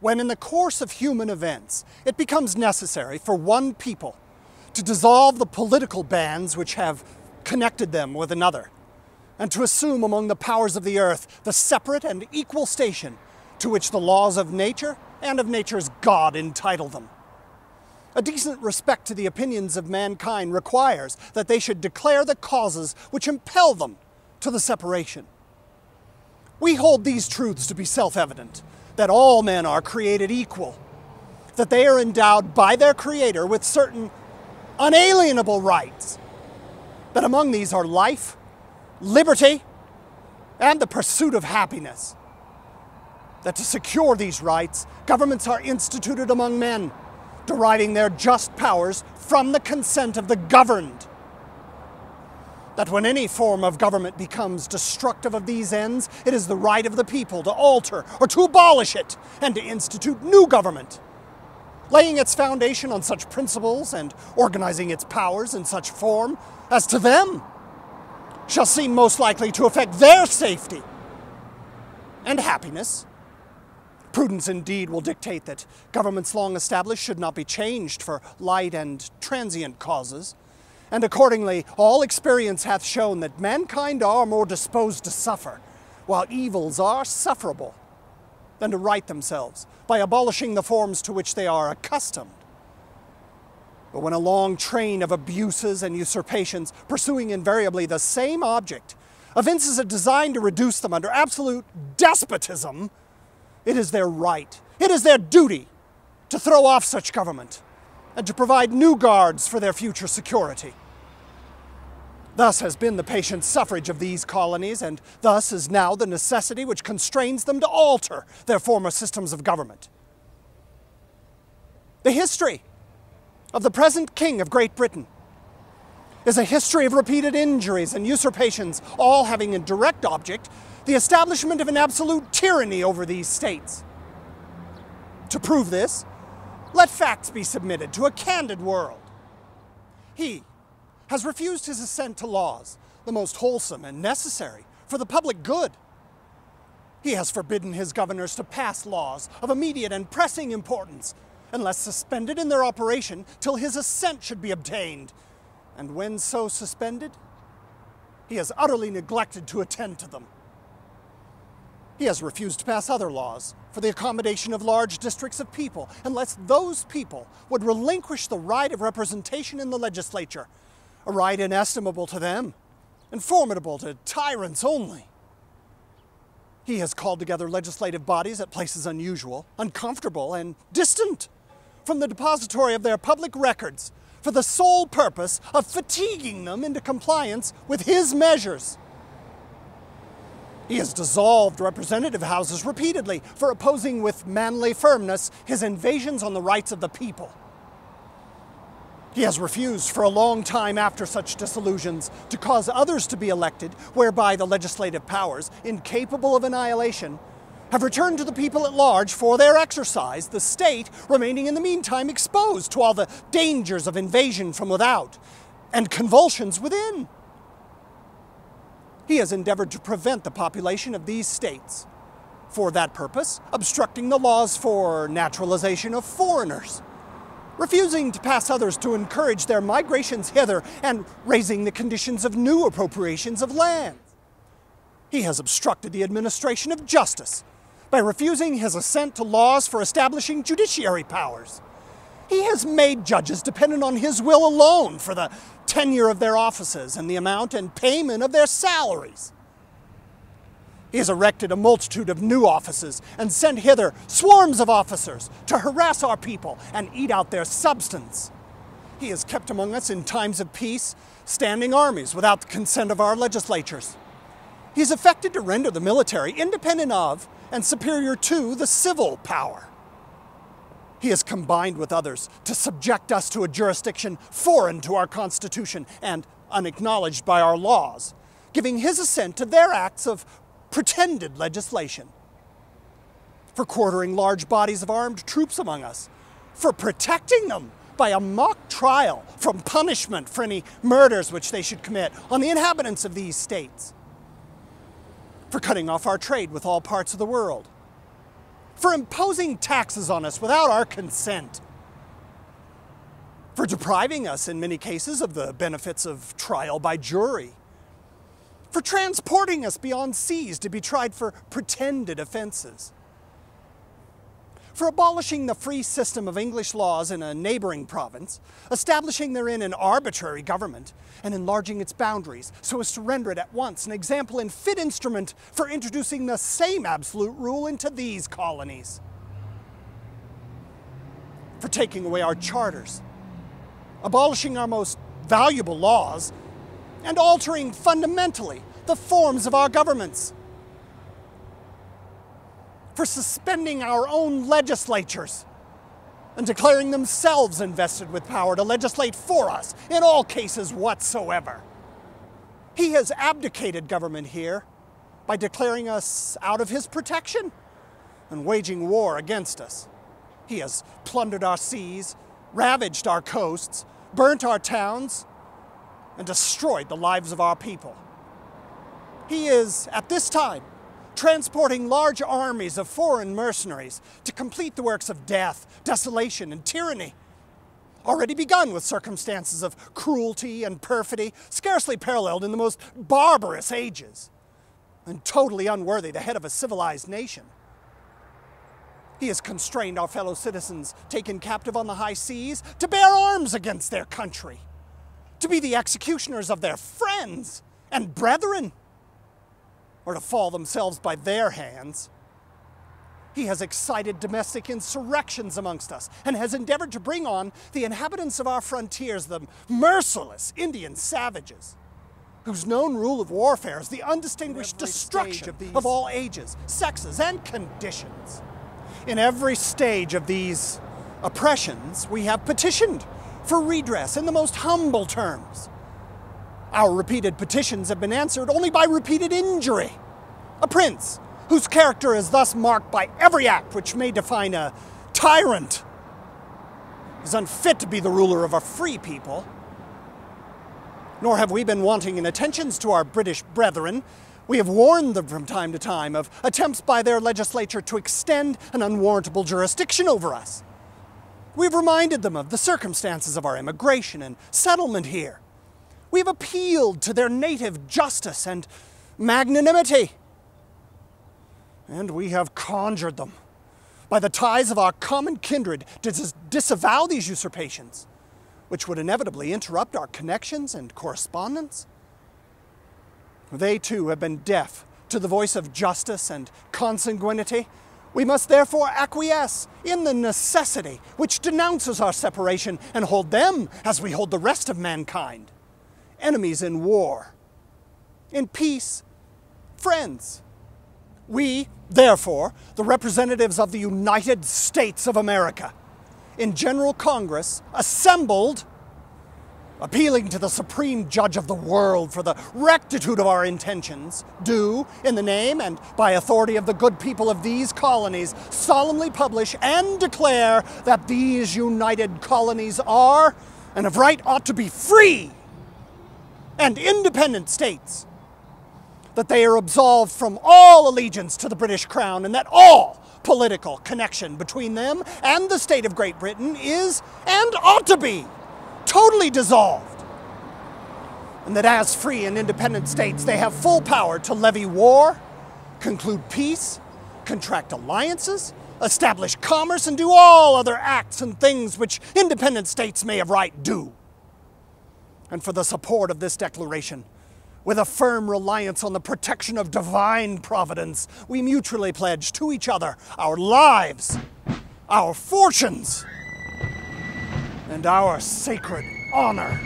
when in the course of human events it becomes necessary for one people to dissolve the political bands which have connected them with another, and to assume among the powers of the earth the separate and equal station to which the laws of nature and of nature's God entitle them. A decent respect to the opinions of mankind requires that they should declare the causes which impel them to the separation. We hold these truths to be self-evident, that all men are created equal, that they are endowed by their Creator with certain unalienable rights, that among these are life, liberty, and the pursuit of happiness, that to secure these rights, governments are instituted among men, deriving their just powers from the consent of the governed, that when any form of government becomes destructive of these ends, it is the right of the people to alter or to abolish it and to institute new government, laying its foundation on such principles and organizing its powers in such form as to them shall seem most likely to affect their safety and happiness. Prudence indeed will dictate that governments long established should not be changed for light and transient causes, and accordingly all experience hath shown that mankind are more disposed to suffer, while evils are sufferable, than to right themselves by abolishing the forms to which they are accustomed. But when a long train of abuses and usurpations, pursuing invariably the same object, evinces a design to reduce them under absolute despotism, it is their right, it is their duty to throw off such government and to provide new guards for their future security. Thus has been the patient suffrage of these colonies, and thus is now the necessity which constrains them to alter their former systems of government. The history of the present King of Great Britain is a history of repeated injuries and usurpations, all having in direct object the establishment of an absolute tyranny over these states. To prove this, let facts be submitted to a candid world. He has refused his assent to laws, the most wholesome and necessary for the public good. He has forbidden his governors to pass laws of immediate and pressing importance, unless suspended in their operation till his assent should be obtained, and when so suspended, he has utterly neglected to attend to them. He has refused to pass other laws for the accommodation of large districts of people, unless those people would relinquish the right of representation in the legislature, a right inestimable to them and formidable to tyrants only. He has called together legislative bodies at places unusual, uncomfortable, and distant from the depository of their public records for the sole purpose of fatiguing them into compliance with his measures. He has dissolved representative houses repeatedly for opposing with manly firmness his invasions on the rights of the people. He has refused for a long time after such dissolutions to cause others to be elected, whereby the legislative powers, incapable of annihilation, have returned to the people at large for their exercise, the state remaining in the meantime exposed to all the dangers of invasion from without and convulsions within. He has endeavored to prevent the population of these states, for that purpose obstructing the laws for naturalization of foreigners, refusing to pass others to encourage their migrations hither, and raising the conditions of new appropriations of land. He has obstructed the administration of justice by refusing his assent to laws for establishing judiciary powers. He has made judges dependent on his will alone for the tenure of their offices and the amount and payment of their salaries. He has erected a multitude of new offices and sent hither swarms of officers to harass our people and eat out their substance. He has kept among us in times of peace standing armies without the consent of our legislatures. He has affected to render the military independent of and superior to the civil power. He has combined with others to subject us to a jurisdiction foreign to our Constitution and unacknowledged by our laws, giving his assent to their acts of pretended legislation, for quartering large bodies of armed troops among us, for protecting them by a mock trial from punishment for any murders which they should commit on the inhabitants of these states, for cutting off our trade with all parts of the world, for imposing taxes on us without our consent, for depriving us in many cases of the benefits of trial by jury, for transporting us beyond seas to be tried for pretended offenses, for abolishing the free system of English laws in a neighboring province, establishing therein an arbitrary government, and enlarging its boundaries so as to render it at once an example and fit instrument for introducing the same absolute rule into these colonies, for taking away our charters, abolishing our most valuable laws, and altering fundamentally the forms of our governments, for suspending our own legislatures and declaring themselves invested with power to legislate for us in all cases whatsoever. He has abdicated government here by declaring us out of his protection and waging war against us. He has plundered our seas, ravaged our coasts, burnt our towns, and destroyed the lives of our people. He is, at this time, transporting large armies of foreign mercenaries to complete the works of death, desolation, and tyranny, already begun with circumstances of cruelty and perfidy scarcely paralleled in the most barbarous ages, and totally unworthy the head of a civilized nation. He has constrained our fellow citizens taken captive on the high seas to bear arms against their country, to be the executioners of their friends and brethren, or to fall themselves by their hands. He has excited domestic insurrections amongst us and has endeavored to bring on the inhabitants of our frontiers the merciless Indian savages, whose known rule of warfare is the undistinguished destruction of all ages, sexes, and conditions. In every stage of these oppressions, we have petitioned for redress in the most humble terms. Our repeated petitions have been answered only by repeated injury. A prince whose character is thus marked by every act which may define a tyrant is unfit to be the ruler of a free people. Nor have we been wanting in attentions to our British brethren. We have warned them from time to time of attempts by their legislature to extend an unwarrantable jurisdiction over us. We've reminded them of the circumstances of our immigration and settlement here. We've appealed to their native justice and magnanimity. And we have conjured them by the ties of our common kindred to disavow these usurpations, which would inevitably interrupt our connections and correspondence. They too have been deaf to the voice of justice and consanguinity. We must therefore acquiesce in the necessity which denounces our separation and hold them as we hold the rest of mankind. Enemies in war, in peace, friends. We, therefore, the representatives of the United States of America, in General Congress, assembled, appealing to the Supreme Judge of the world for the rectitude of our intentions, do, in the name and by authority of the good people of these colonies, solemnly publish and declare that these united colonies are, and of right ought to be, free and independent states, that they are absolved from all allegiance to the British Crown, and that all political connection between them and the state of Great Britain is, and ought to be, totally dissolved, and that as free and independent states they have full power to levy war, conclude peace, contract alliances, establish commerce, and do all other acts and things which independent states may of right do. And for the support of this declaration, with a firm reliance on the protection of divine providence, we mutually pledge to each other our lives, our fortunes, and our sacred honor.